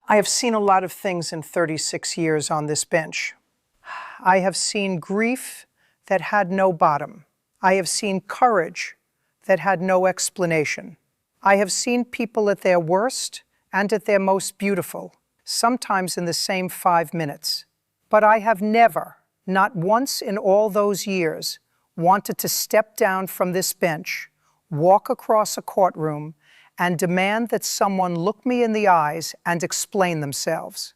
I have seen a lot of things in 36 years on this bench. I have seen grief that had no bottom. I have seen courage that had no explanation. I have seen people at their worst and at their most beautiful, sometimes in the same 5 minutes. But I have never, not once in all those years, wanted to step down from this bench, walk across a courtroom, and demand that someone look me in the eyes and explain themselves.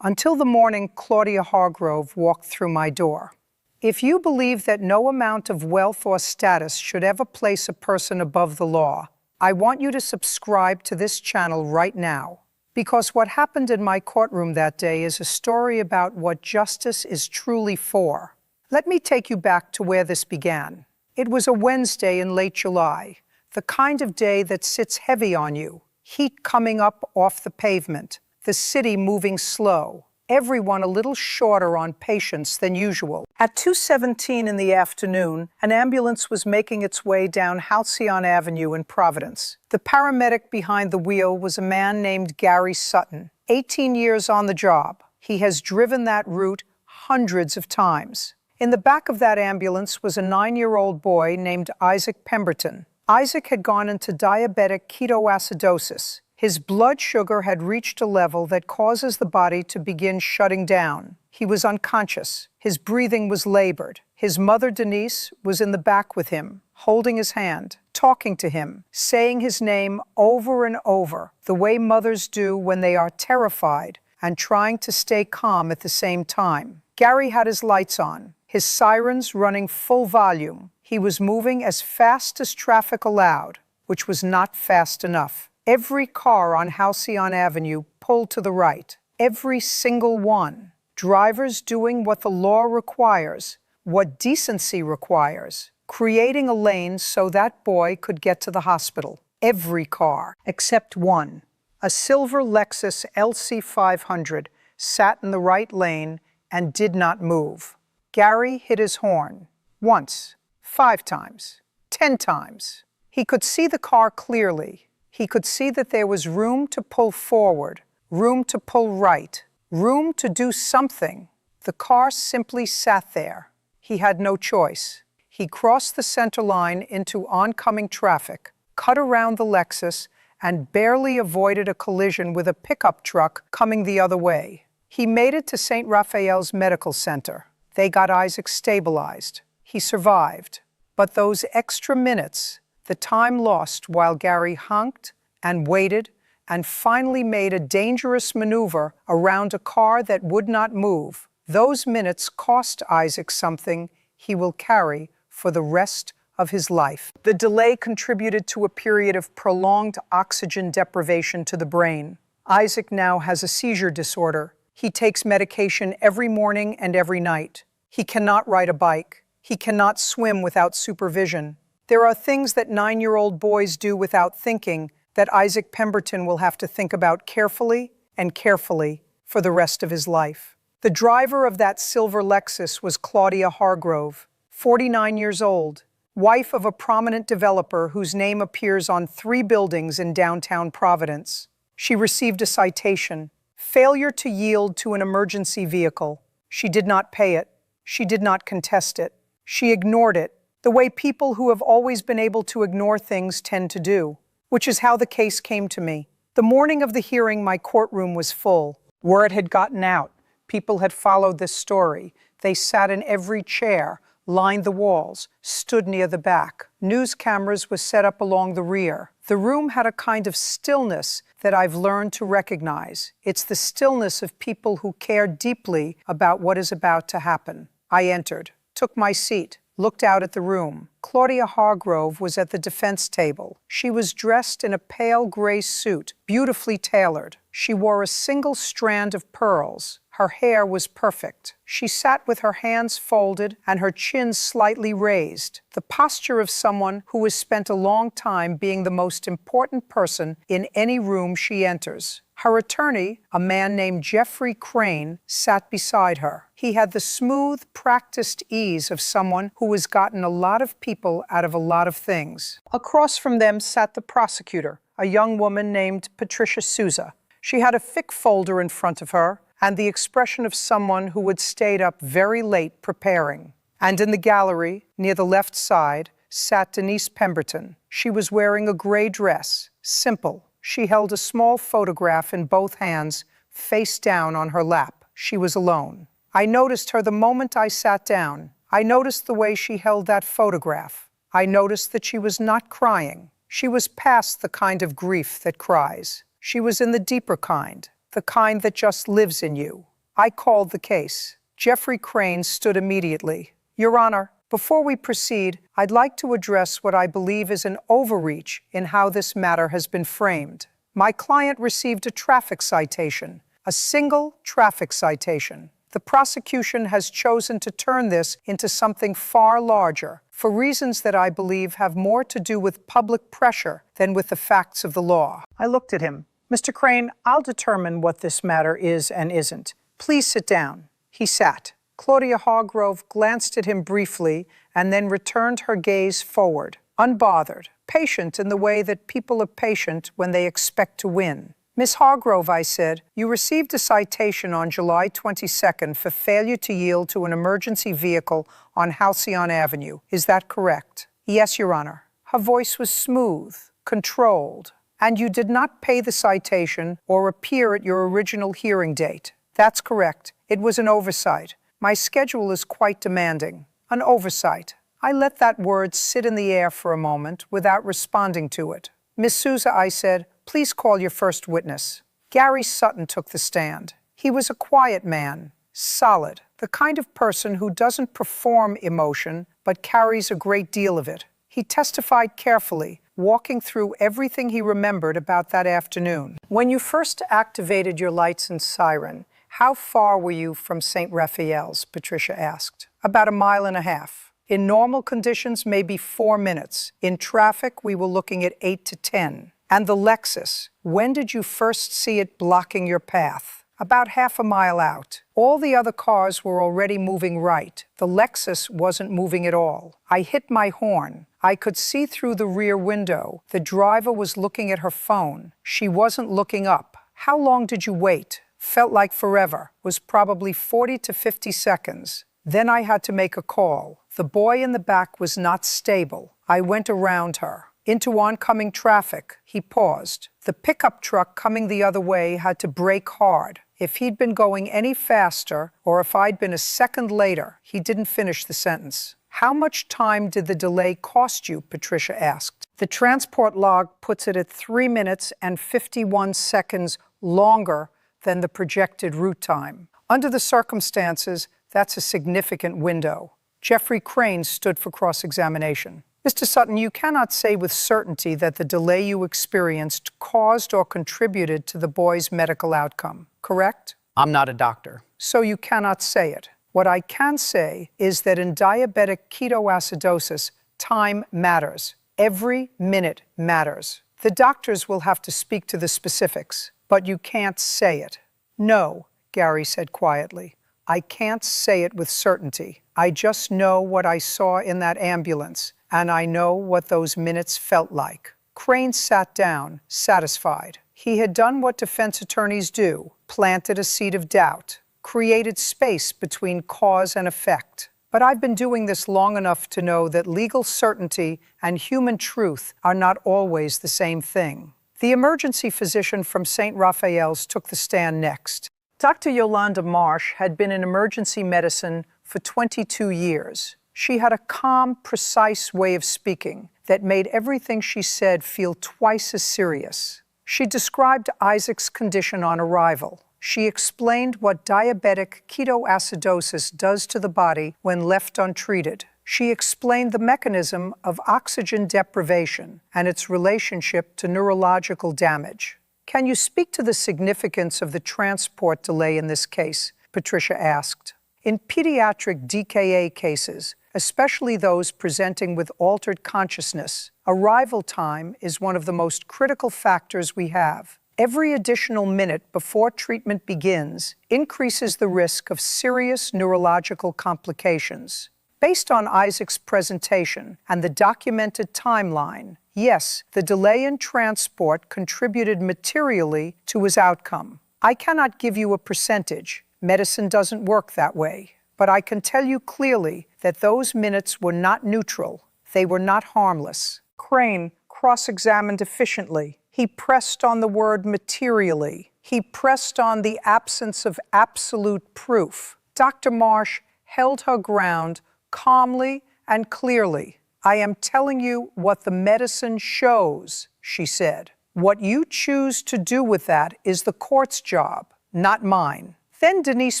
Until the morning Claudia Hargrove walked through my door. If you believe that no amount of wealth or status should ever place a person above the law, I want you to subscribe to this channel right now, because what happened in my courtroom that day is a story about what justice is truly for. Let me take you back to where this began. It was a Wednesday in late July, the kind of day that sits heavy on you, heat coming up off the pavement, the city moving slow, everyone a little shorter on patience than usual. At 2:17 in the afternoon, an ambulance was making its way down Halcyon Avenue in Providence. The paramedic behind the wheel was a man named Gary Sutton, 18 years on the job. He has driven that route hundreds of times. In the back of that ambulance was a 9-year-old boy named Isaac Pemberton. Isaac had gone into diabetic ketoacidosis. His blood sugar had reached a level that causes the body to begin shutting down. He was unconscious. His breathing was labored. His mother, Denise, was in the back with him, holding his hand, talking to him, saying his name over and over, the way mothers do when they are terrified and trying to stay calm at the same time. Gary had his lights on, his sirens running full volume. He was moving as fast as traffic allowed, which was not fast enough. Every car on Halcyon Avenue pulled to the right, every single one. Drivers doing what the law requires, what decency requires, creating a lane so that boy could get to the hospital. Every car, except one. A silver Lexus LC500 sat in the right lane and did not move. Gary hit his horn, once, 5 times, 10 times. He could see the car clearly. He could see that there was room to pull forward, room to pull right, room to do something. The car simply sat there. He had no choice. He crossed the center line into oncoming traffic, cut around the Lexus, and barely avoided a collision with a pickup truck coming the other way. He made it to St. Raphael's Medical Center. They got Isaac stabilized. He survived. But those extra minutes, the time lost while Gary honked and waited and finally made a dangerous maneuver around a car that would not move, those minutes cost Isaac something he will carry for the rest of his life. The delay contributed to a period of prolonged oxygen deprivation to the brain. Isaac now has a seizure disorder. He takes medication every morning and every night. He cannot ride a bike. He cannot swim without supervision. There are things that 9-year-old boys do without thinking that Isaac Pemberton will have to think about carefully and carefully for the rest of his life. The driver of that silver Lexus was Claudia Hargrove, 49 years old, wife of a prominent developer whose name appears on 3 buildings in downtown Providence. She received a citation, failure to yield to an emergency vehicle. She did not pay it. She did not contest it. She ignored it, the way people who have always been able to ignore things tend to do, which is how the case came to me. The morning of the hearing, my courtroom was full. Word had gotten out. People had followed this story. They sat in every chair, lined the walls, stood near the back. News cameras were set up along the rear. The room had a kind of stillness that I've learned to recognize. It's the stillness of people who care deeply about what is about to happen. I entered, took my seat, looked out at the room. Claudia Hargrove was at the defense table. She was dressed in a pale gray suit, beautifully tailored. She wore a single strand of pearls. Her hair was perfect. She sat with her hands folded and her chin slightly raised, the posture of someone who has spent a long time being the most important person in any room she enters. Her attorney, a man named Jeffrey Crane, sat beside her. He had the smooth, practiced ease of someone who has gotten a lot of people out of a lot of things. Across from them sat the prosecutor, a young woman named Patricia Souza. She had a thick folder in front of her and the expression of someone who had stayed up very late preparing. And in the gallery, near the left side, sat Denise Peton. She was wearing a gray dress, simple. She held a small photograph in both hands, face down on her lap. She was alone. I noticed her the moment I sat down. I noticed the way she held that photograph. I noticed that she was not crying. She was past the kind of grief that cries. She was in the deeper kind, the kind that just lives in you. I called the case. Jeffrey Crane stood immediately. Your Honor, before we proceed, I'd like to address what I believe is an overreach in how this matter has been framed. My client received a traffic citation, a single traffic citation. The prosecution has chosen to turn this into something far larger, for reasons that I believe have more to do with public pressure than with the facts of the law. I looked at him. Mr. Crane, I'll determine what this matter is and isn't. Please sit down. He sat. Claudia Hargrove glanced at him briefly and then returned her gaze forward, unbothered, patient in the way that people are patient when they expect to win. Miss Hargrove, I said, you received a citation on July 22nd for failure to yield to an emergency vehicle on Halcyon Avenue. Is that correct? Yes, Your Honor. Her voice was smooth, controlled. And you did not pay the citation or appear at your original hearing date. That's correct. It was an oversight. My schedule is quite demanding. An oversight. I let that word sit in the air for a moment without responding to it. Miss Souza, I said, please call your first witness. Gary Sutton took the stand. He was a quiet man, solid, the kind of person who doesn't perform emotion but carries a great deal of it. He testified carefully, walking through everything he remembered about that afternoon. When you first activated your lights and siren, how far were you from St. Raphael's? Patricia asked. About 1.5 miles. In normal conditions, maybe 4 minutes. In traffic, we were looking at 8 to 10. And the Lexus, when did you first see it blocking your path? About 0.5 mile out. All the other cars were already moving right. The Lexus wasn't moving at all. I hit my horn. I could see through the rear window. The driver was looking at her phone. She wasn't looking up. How long did you wait? Felt like forever. Was probably 40 to 50 seconds. Then I had to make a call. The boy in the back was not stable. I went around her. Into oncoming traffic. He paused. The pickup truck coming the other way had to brake hard. If he'd been going any faster, or if I'd been a second later, he didn't finish the sentence. How much time did the delay cost you? Patricia asked. The transport log puts it at 3 minutes and 51 seconds longer than the projected route time. Under the circumstances, that's a significant window. Jeffrey Crane stood for cross-examination. Mr. Sutton, you cannot say with certainty that the delay you experienced caused or contributed to the boy's medical outcome, correct? I'm not a doctor. So you cannot say it. What I can say is that in diabetic ketoacidosis, time matters. Every minute matters. The doctors will have to speak to the specifics, but you can't say it. No, Gary said quietly. I can't say it with certainty. I just know what I saw in that ambulance, and I know what those minutes felt like. Crane sat down, satisfied. He had done what defense attorneys do, planted a seed of doubt, created space between cause and effect. But I've been doing this long enough to know that legal certainty and human truth are not always the same thing. The emergency physician from St. Raphael's took the stand next. Dr. Yolanda Marsh had been in emergency medicine for 22 years. She had a calm, precise way of speaking that made everything she said feel twice as serious. She described Isaac's condition on arrival. She explained what diabetic ketoacidosis does to the body when left untreated. She explained the mechanism of oxygen deprivation and its relationship to neurological damage. Can you speak to the significance of the transport delay in this case? Patricia asked. In pediatric DKA cases, especially those presenting with altered consciousness, arrival time is one of the most critical factors we have. Every additional minute before treatment begins increases the risk of serious neurological complications. Based on Isaac's presentation and the documented timeline, Yes, the delay in transport contributed materially to his outcome. I cannot give you a percentage. Medicine doesn't work that way. But I can tell you clearly that those minutes were not neutral. They were not harmless. Crane cross-examined efficiently. He pressed on the word materially. He pressed on the absence of absolute proof. Dr. Marsh held her ground calmly and clearly. I am telling you what the medicine shows, she said. What you choose to do with that is the court's job, not mine. Then Denise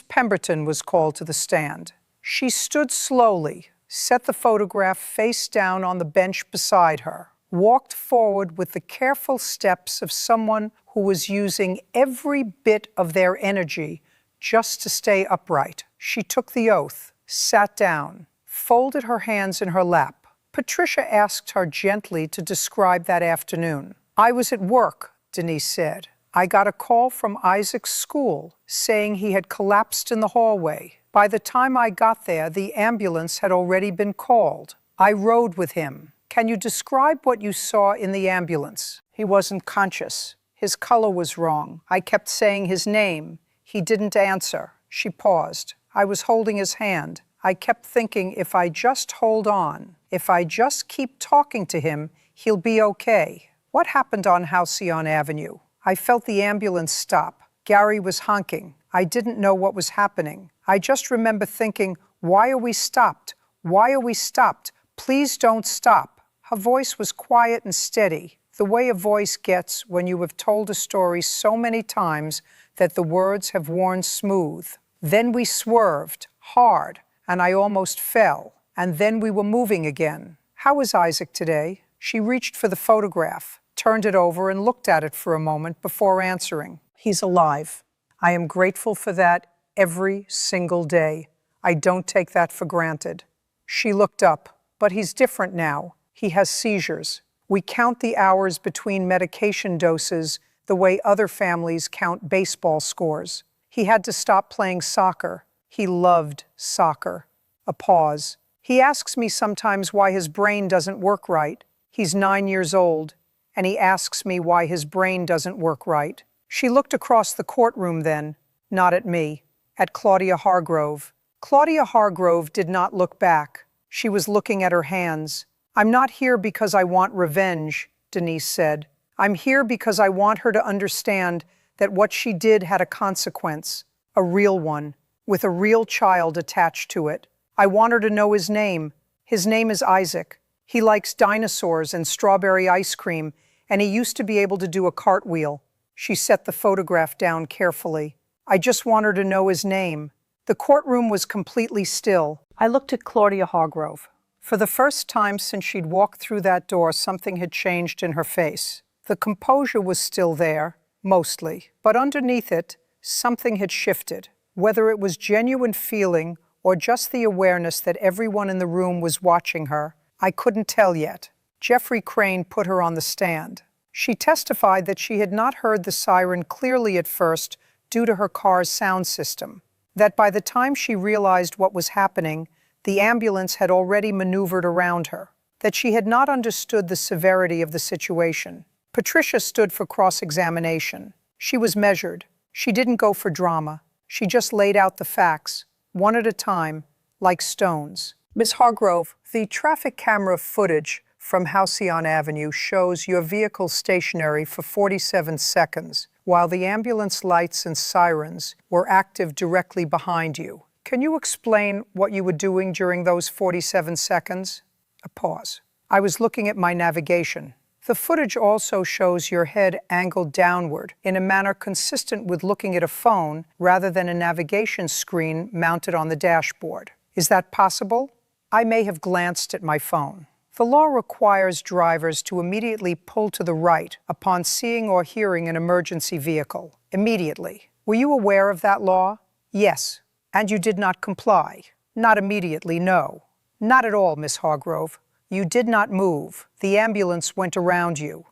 Pemberton was called to the stand. She stood slowly, set the photograph face down on the bench beside her, walked forward with the careful steps of someone who was using every bit of their energy just to stay upright. She took the oath, sat down, folded her hands in her lap. Patricia asked her gently to describe that afternoon. I was at work, Denise said. I got a call from Isaac's school saying he had collapsed in the hallway. By the time I got there, the ambulance had already been called. I rode with him. Can you describe what you saw in the ambulance? He wasn't conscious. His color was wrong. I kept saying his name. He didn't answer. She paused. I was holding his hand. I kept thinking, if I just hold on, if I just keep talking to him, he'll be okay. What happened on Halcyon Avenue? I felt the ambulance stop. Gary was honking. I didn't know what was happening. I just remember thinking, why are we stopped? Why are we stopped? Please don't stop. Her voice was quiet and steady, the way a voice gets when you have told a story so many times that the words have worn smooth. Then we swerved, hard, and I almost fell. And then we were moving again. How is Isaac today? She reached for the photograph, turned it over and looked at it for a moment before answering. He's alive. I am grateful for that every single day. I don't take that for granted. She looked up, but he's different now. He has seizures. We count the hours between medication doses the way other families count baseball scores. He had to stop playing soccer. He loved soccer. A pause. He asks me sometimes why his brain doesn't work right. He's 9 years old, and he asks me why his brain doesn't work right. She looked across the courtroom then, not at me, at Claudia Hargrove. Claudia Hargrove did not look back. She was looking at her hands. I'm not here because I want revenge, Denise said. I'm here because I want her to understand that what she did had a consequence, a real one, with a real child attached to it. I want her to know his name. His name is Isaac. He likes dinosaurs and strawberry ice cream, and he used to be able to do a cartwheel. She set the photograph down carefully. I just want her to know his name. The courtroom was completely still. I looked at Claudia Hargrove. For the first time since she'd walked through that door, something had changed in her face. The composure was still there, mostly, but underneath it, something had shifted. Whether it was genuine feeling or just the awareness that everyone in the room was watching her, I couldn't tell yet. Jeffrey Crane put her on the stand. She testified that she had not heard the siren clearly at first due to her car's sound system, that by the time she realized what was happening, the ambulance had already maneuvered around her, that she had not understood the severity of the situation. Patricia stood for cross-examination. She was measured. She didn't go for drama. She just laid out the facts, one at a time, like stones. Ms. Hargrove, the traffic camera footage from Halcyon Avenue shows your vehicle stationary for 47 seconds, while the ambulance lights and sirens were active directly behind you. Can you explain what you were doing during those 47 seconds? A pause. I was looking at my navigation. The footage also shows your head angled downward in a manner consistent with looking at a phone rather than a navigation screen mounted on the dashboard. Is that possible? I may have glanced at my phone. The law requires drivers to immediately pull to the right upon seeing or hearing an emergency vehicle. Immediately. Were you aware of that law? Yes. And you did not comply? Not immediately, no. Not at all, Miss Hargrove. You did not move. The ambulance went around you.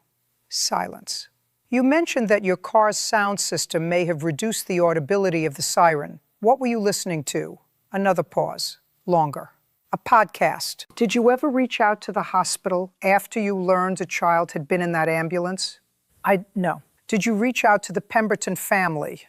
Silence. You mentioned that your car's sound system may have reduced the audibility of the siren. What were you listening to? Another pause. Longer. A podcast. Did you ever reach out to the hospital after you learned a child had been in that ambulance? No. Did you reach out to the Pemberton family?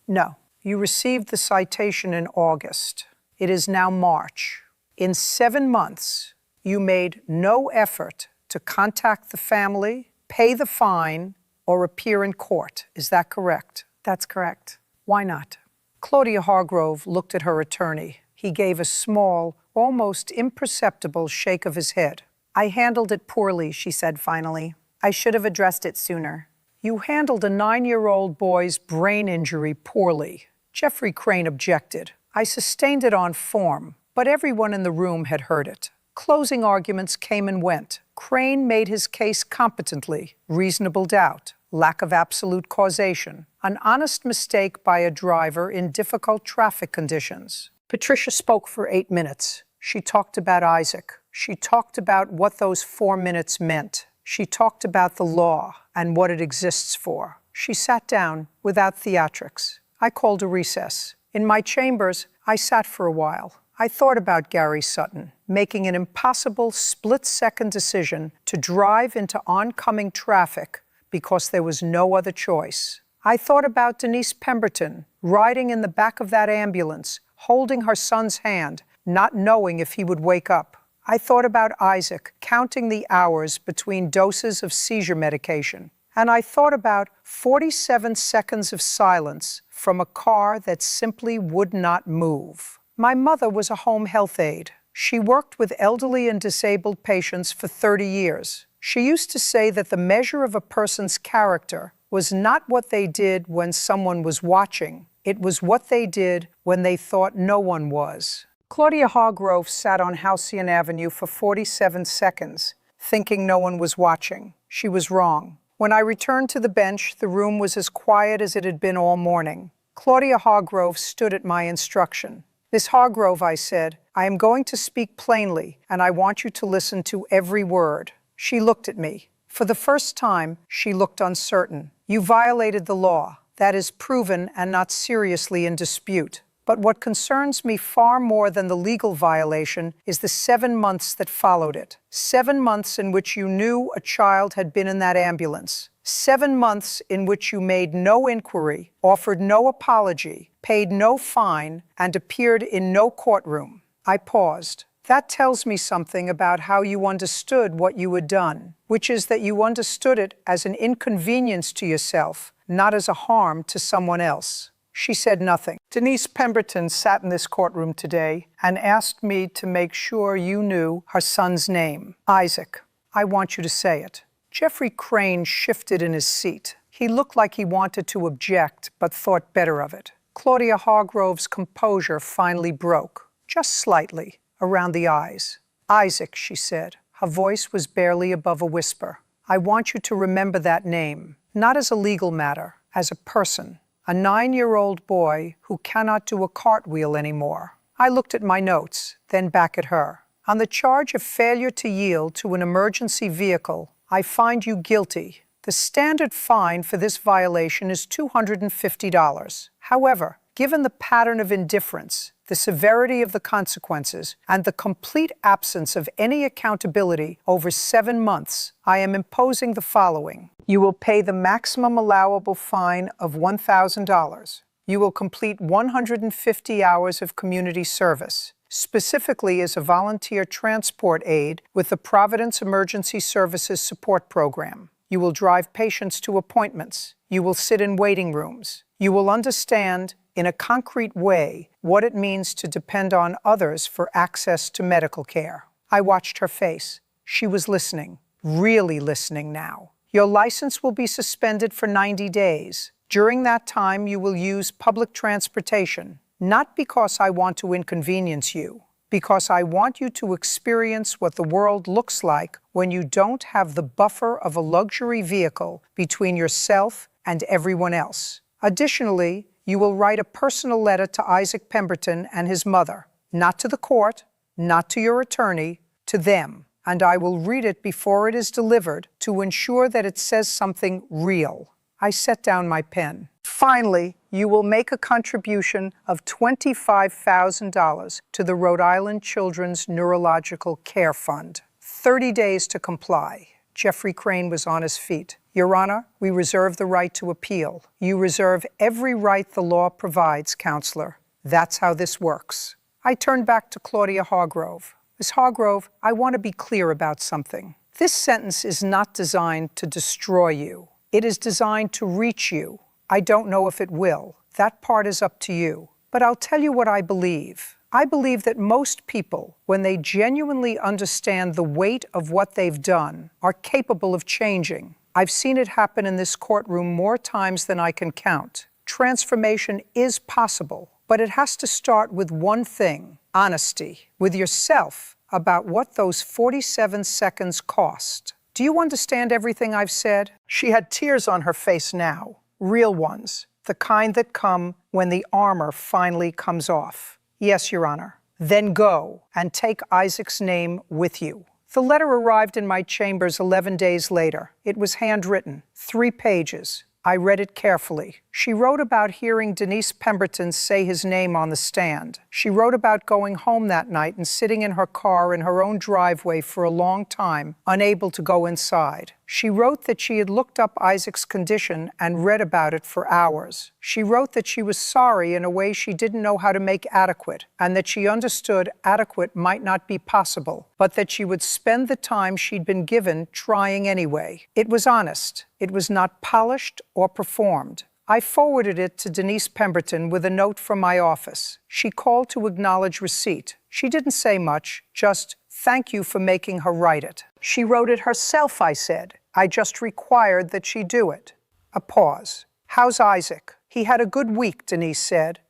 No. You received the citation in August. It is now March. In 7 months, you made no effort to contact the family, pay the fine, or appear in court. Is that correct? That's correct. Why not? Claudia Hargrove looked at her attorney. He gave a small, almost imperceptible shake of his head. I handled it poorly, she said finally. I should have addressed it sooner. You handled a 9-year-old boy's brain injury poorly. Jeffrey Crane objected. I sustained it on form, but everyone in the room had heard it. Closing arguments came and went. Crane made his case competently. Reasonable doubt, lack of absolute causation, an honest mistake by a driver in difficult traffic conditions. Patricia spoke for 8 minutes. She talked about Isaac. She talked about what those 4 minutes meant. She talked about the law and what it exists for. She sat down without theatrics. I called a recess. In my chambers, I sat for a while. I thought about Gary Sutton, making an impossible split-second decision to drive into oncoming traffic because there was no other choice. I thought about Denise Peton riding in the back of that ambulance, holding her son's hand, not knowing if he would wake up. I thought about Isaac counting the hours between doses of seizure medication. And I thought about 47 seconds of silence from a car that simply would not move. My mother was a home health aide. She worked with elderly and disabled patients for 30 years. She used to say that the measure of a person's character was not what they did when someone was watching. It was what they did when they thought no one was. Claudia Hargrove sat on Halcyon Avenue for 47 seconds, thinking no one was watching. She was wrong. When I returned to the bench, the room was as quiet as it had been all morning. Claudia Hargrove stood at my instruction. Miss Hargrove, I said, I am going to speak plainly, and I want you to listen to every word. She looked at me. For the first time, she looked uncertain. You violated the law. That is proven and not seriously in dispute. But what concerns me far more than the legal violation is the 7 months that followed it. 7 months in which you knew a child had been in that ambulance. 7 months in which you made no inquiry, offered no apology, paid no fine, and appeared in no courtroom. I paused. That tells me something about how you understood what you had done, which is that you understood it as an inconvenience to yourself, not as a harm to someone else. She said nothing. Denise Peton sat in this courtroom today and asked me to make sure you knew her son's name. Isaac. I want you to say it. Jeffrey Crane shifted in his seat. He looked like he wanted to object, but thought better of it. Claudia Hargrove's composure finally broke, just slightly, around the eyes. Isaac, she said. Her voice was barely above a whisper. I want you to remember that name, not as a legal matter, as a person. A 9-year-old boy who cannot do a cartwheel anymore. I looked at my notes, then back at her. On the charge of failure to yield to an emergency vehicle, I find you guilty. The standard fine for this violation is $250. However, given the pattern of indifference, the severity of the consequences, and the complete absence of any accountability over 7 months, I am imposing the following. You will pay the maximum allowable fine of $1,000. You will complete 150 hours of community service, specifically as a volunteer transport aide with the Providence Emergency Services Support Program. You will drive patients to appointments. You will sit in waiting rooms. You will understand in a concrete way what it means to depend on others for access to medical care. I watched her face. She was listening, really listening now. Your license will be suspended for 90 days. During that time, you will use public transportation, not because I want to inconvenience you, because I want you to experience what the world looks like when you don't have the buffer of a luxury vehicle between yourself and everyone else. Additionally, you will write a personal letter to Isaac Pemberton and his mother, not to the court, not to your attorney, to them. And I will read it before it is delivered to ensure that it says something real. I set down my pen. Finally, you will make a contribution of $25,000 to the Rhode Island Children's Neurological Care Fund. 30 days to comply. Jeffrey Crane was on his feet. Your Honor, we reserve the right to appeal. You reserve every right the law provides, Counselor. That's how this works. I turned back to Claudia Hargrove. Ms. Hargrove, I want to be clear about something. This sentence is not designed to destroy you. It is designed to reach you. I don't know if it will. That part is up to you. But I'll tell you what I believe. I believe that most people, when they genuinely understand the weight of what they've done, are capable of changing. I've seen it happen in this courtroom more times than I can count. Transformation is possible, but it has to start with one thing: honesty with yourself about what those 47 seconds cost. Do you understand everything I've said? She had tears on her face now, real ones, the kind that come when the armor finally comes off. Yes, Your Honor. Then go and take Isaac's name with you. The letter arrived in my chambers 11 days later. It was handwritten, 3 pages. I read it carefully. She wrote about hearing Denise Pemberton say his name on the stand. She wrote about going home that night and sitting in her car in her own driveway for a long time, unable to go inside. She wrote that she had looked up Isaac's condition and read about it for hours. She wrote that she was sorry in a way she didn't know how to make adequate, and that she understood adequate might not be possible, but that she would spend the time she'd been given trying anyway. It was honest. It was not polished or performed. I forwarded it to Denise Pemberton with a note from my office. She called to acknowledge receipt. She didn't say much, just, "Thank you for making her write it." She wrote it herself, I said. I just required that she do it. A pause. "How's Isaac?" "He had a good week," Denise said,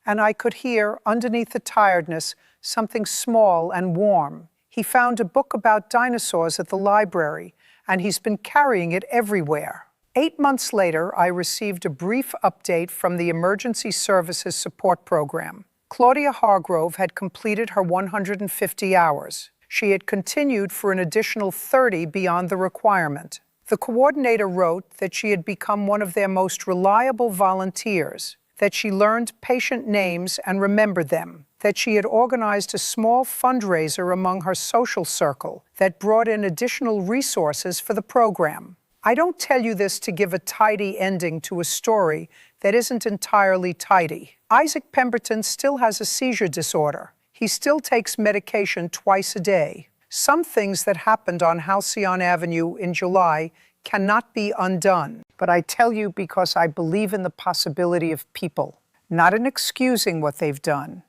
and I could hear, underneath the tiredness, something small and warm. "He found a book about dinosaurs at the library, and he's been carrying it everywhere." 8 months later, I received a brief update from the Emergency Services Support Program. Claudia Hargrove had completed her 150 hours. She had continued for an additional 30 beyond the requirement. The coordinator wrote that she had become one of their most reliable volunteers, that she learned patient names and remembered them, that she had organized a small fundraiser among her social circle that brought in additional resources for the program. I don't tell you this to give a tidy ending to a story that isn't entirely tidy. Isaac Pemberton still has a seizure disorder. He still takes medication twice a day. Some things that happened on Halcyon Avenue in July cannot be undone. But I tell you because I believe in the possibility of people, not in excusing what they've done,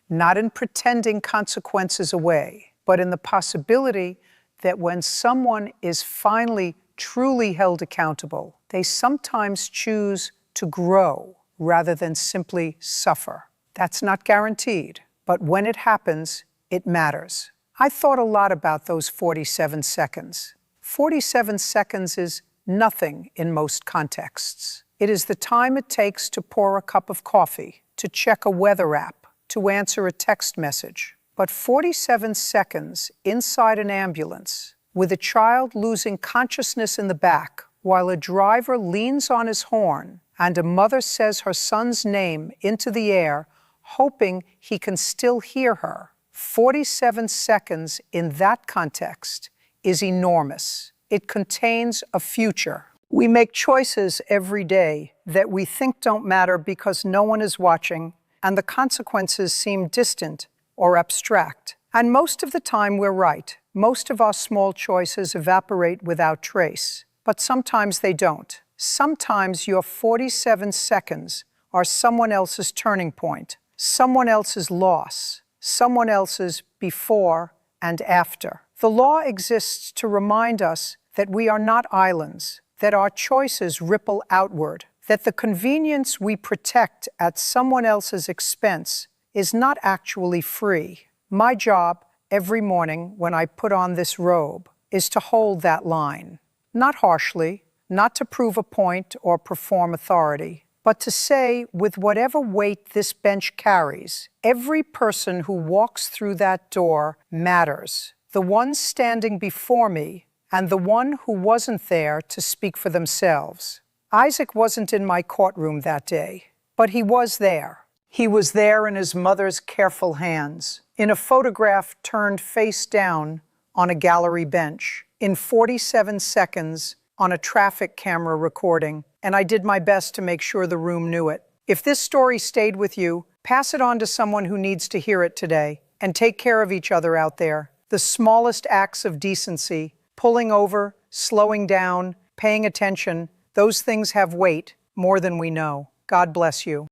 not in pretending consequences away, but in the possibility that when someone is finally truly held accountable, they sometimes choose to grow rather than simply suffer. That's not guaranteed, but when it happens, it matters. I thought a lot about those 47 seconds. 47 seconds is nothing in most contexts. It is the time it takes to pour a cup of coffee, to check a weather app, to answer a text message. But 47 seconds inside an ambulance, with a child losing consciousness in the back, while a driver leans on his horn and a mother says her son's name into the air, hoping he can still hear her. 47 seconds in that context is enormous. It contains a future. We make choices every day that we think don't matter because no one is watching, and the consequences seem distant or abstract. And most of the time we're right. Most of our small choices evaporate without trace, but sometimes they don't. Sometimes your 47 seconds are someone else's turning point, someone else's loss, someone else's before and after. The law exists to remind us that we are not islands, that our choices ripple outward, that the convenience we protect at someone else's expense is not actually free. My job every morning when I put on this robe is to hold that line, not harshly, not to prove a point or perform authority, but to say with whatever weight this bench carries, every person who walks through that door matters. The one standing before me and the one who wasn't there to speak for themselves. Isaac wasn't in my courtroom that day, But he was there. He was there in his mother's careful hands, in a photograph turned face down on a gallery bench, in 47 seconds on a traffic camera recording, and I did my best to make sure the room knew it. If this story stayed with you, pass it on to someone who needs to hear it today, and take care of each other out there. The smallest acts of decency, pulling over, slowing down, paying attention, those things have weight more than we know. God bless you.